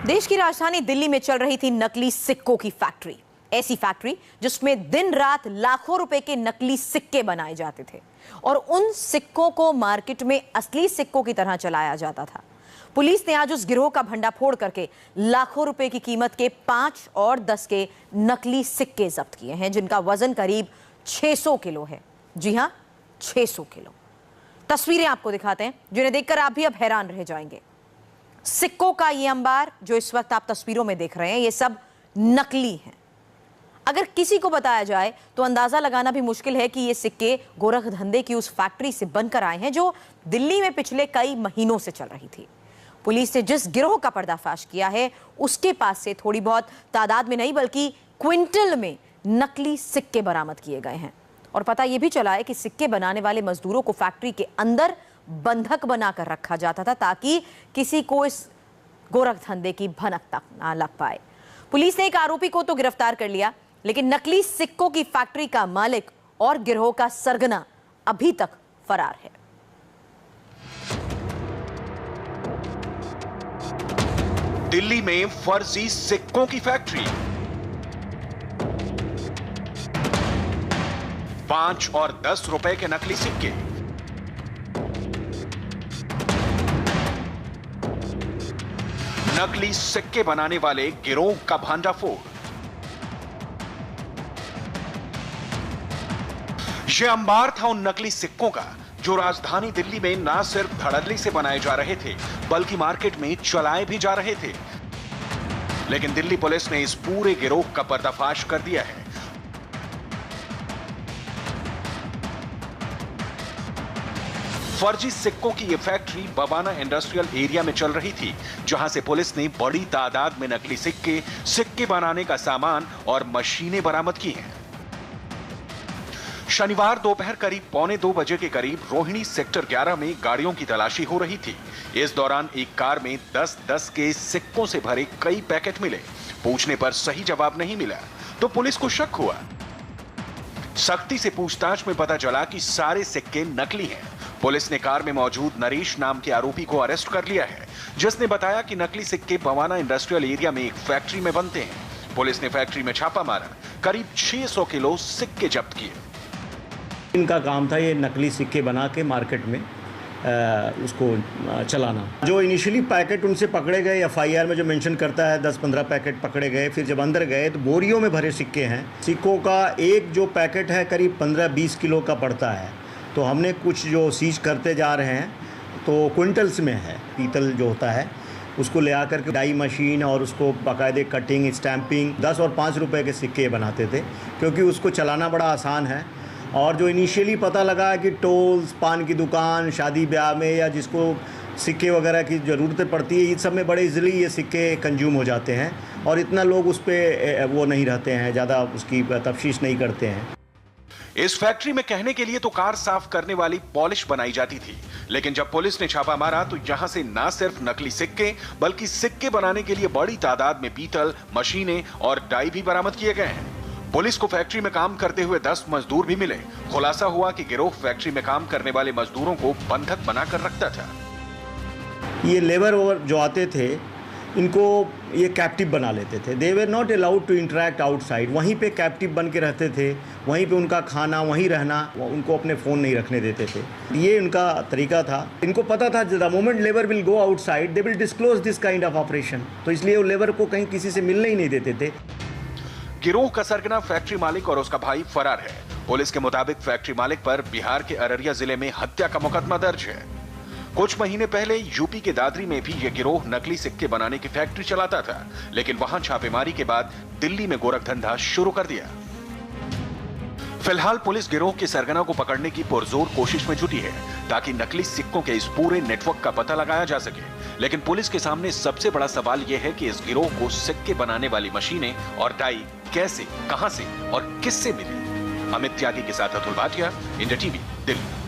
देश की राजधानी दिल्ली में चल रही थी नकली सिक्कों की फैक्ट्री। ऐसी फैक्ट्री जिसमें दिन रात लाखों रुपए के नकली सिक्के बनाए जाते थे और उन सिक्कों को मार्केट में असली सिक्कों की तरह चलाया जाता था। पुलिस ने आज उस गिरोह का भंडाफोड़ करके लाखों रुपए की कीमत के 5 और 10 के नकली सिक्के जब्त किए हैं, जिनका वजन करीब 600 किलो है। जी हां, 600 किलो। तस्वीरें आपको दिखाते हैं जिन्हें देखकर आप भी अब हैरान रह जाएंगे। सिक्कों का ये अंबार जो इस वक्त आप तस्वीरों में देख रहे हैं, ये सब नकली हैं। अगर किसी को बताया जाए तो अंदाजा लगाना भी मुश्किल है कि ये सिक्के गोरख धंधे की उस फैक्ट्री से बनकर आए हैं जो दिल्ली में पिछले कई महीनों से चल रही थी। पुलिस ने जिस गिरोह का पर्दाफाश किया है उसके पास से थोड़ी बहुत तादाद में नहीं बल्कि क्विंटल में नकली सिक्के बरामद किए गए हैं। और पता यह भी चला है कि सिक्के बनाने वाले मजदूरों को फैक्ट्री के अंदर बंधक बनाकर रखा जाता था ताकि किसी को इस गोरख धंधे की भनक तक ना लग पाए। पुलिस ने एक आरोपी को तो गिरफ्तार कर लिया, लेकिन नकली सिक्कों की फैक्ट्री का मालिक और गिरोह का सरगना अभी तक फरार है। दिल्ली में फर्जी सिक्कों की फैक्ट्री, 5 और 10 रुपए के नकली सिक्के। नकली सिक्के बनाने वाले गिरोह का भंडाफोड़। यह अंबार था उन नकली सिक्कों का जो राजधानी दिल्ली में न सिर्फ धड़ल्ले से बनाए जा रहे थे बल्कि मार्केट में चलाए भी जा रहे थे। लेकिन दिल्ली पुलिस ने इस पूरे गिरोह का पर्दाफाश कर दिया है। फर्जी सिक्कों की यह फैक्ट्री बवाना इंडस्ट्रियल एरिया में चल रही थी, जहां से पुलिस ने बड़ी तादाद में नकली सिक्के बनाने का सामान और मशीनें बरामद की हैं। शनिवार दोपहर करीब 1:45 बजे के करीब रोहिणी सेक्टर 11 में गाड़ियों की तलाशी हो रही थी। इस दौरान एक कार में 10-10 के सिक्कों से भरे कई पैकेट मिले। पूछने पर सही जवाब नहीं मिला तो पुलिस को शक हुआ। सख्ती से पूछताछ में पता चला कि सारे सिक्के नकली हैं। पुलिस ने कार में मौजूद नरेश नाम के आरोपी को अरेस्ट कर लिया है, जिसने बताया कि नकली सिक्के बवाना इंडस्ट्रियल एरिया में एक फैक्ट्री में बनते हैं। पुलिस ने फैक्ट्री में छापा मारा, करीब 600 किलो सिक्के जब्त किए। इनका काम था ये नकली सिक्के बना के मार्केट में उसको चलाना। जो इनिशियली पैकेट उनसे पकड़े गए एफआईआर में जो मेंशन करता है 10-15 पैकेट पकड़े गए, फिर जब अंदर गए तो बोरियों में भरे सिक्के हैं। सिक्कों का एक जो पैकेट है करीब 15-20 किलो का पड़ता है। तो हमने कुछ जो सीज करते जा रहे हैं तो क्विंटल्स में है। पीतल जो होता है उसको ले आकर के डाई मशीन और उसको बाकायदे कटिंग स्टैंपिंग 10 और 5 रुपए के सिक्के बनाते थे, क्योंकि उसको चलाना बड़ा आसान है। और जो इनिशियली पता लगा कि टोल्स, पान की दुकान, शादी ब्याह में या जिसको सिक्के वगैरह की ज़रूरत पड़ती है, इस सब में बड़े इजीली ये सिक्के कंज्यूम हो जाते हैं और इतना लोग उस पर वो नहीं रहते हैं, ज़्यादा उसकी तफ्शीश नहीं करते हैं। इस फैक्ट्री में कहने के लिए तो कार साफ करने वाली पॉलिश बनाई जाती थी, लेकिन जब पुलिस ने छापा मारा तो यहां से न सिर्फ नकली सिक्के बल्कि सिक्के बनाने के लिए बड़ी तादाद में पीतल, मशीनें और डाई भी बरामद किए गए हैं। पुलिस को फैक्ट्री में काम करते हुए 10 मजदूर भी मिले। खुलासा हुआ कि गिरोह फैक्ट्री में काम करने वाले मजदूरों को बंधक बनाकर रखता था। ये लेबर जो आते थे इनको ये कैप्टिव बना लेते थे। They were not allowed to interact outside. वहीं पे कैप्टिव बन के रहते थे, वहीं पे उनका खाना, वहीं रहना, उनको अपने फ़ोन नहीं रखने देते थे। ये उनका तरीका था। इनको पता था the moment labour will go outside they will disclose this kind of operation. तो इसलिए वो लेबर को कहीं किसी से मिलने ही नहीं देते थे। गिरोह का सरगना फैक्ट्री मालिक और उसका भाई फरार है। पुलिस के मुताबिक फैक्ट्री मालिक पर बिहार के अररिया जिले में हत्या का मुकदमा दर्ज है। कुछ महीने पहले यूपी के दादरी में भी यह गिरोह नकली सिक्के बनाने की फैक्ट्री चलाता था, लेकिन वहां छापेमारी के बाद दिल्ली में गोरख धंधा शुरू कर दिया। फिलहाल पुलिस गिरोह के सरगना को पकड़ने की पुरजोर कोशिश में जुटी है ताकि नकली सिक्कों के इस पूरे नेटवर्क का पता लगाया जा सके। लेकिन पुलिस के सामने सबसे बड़ा सवाल यह है कि इस गिरोह को सिक्के बनाने वाली मशीनें और डाई कैसे, कहां से और किससे मिली। अमित त्यागी के साथ अतुल भाटिया, इंडिया टीवी, दिल्ली।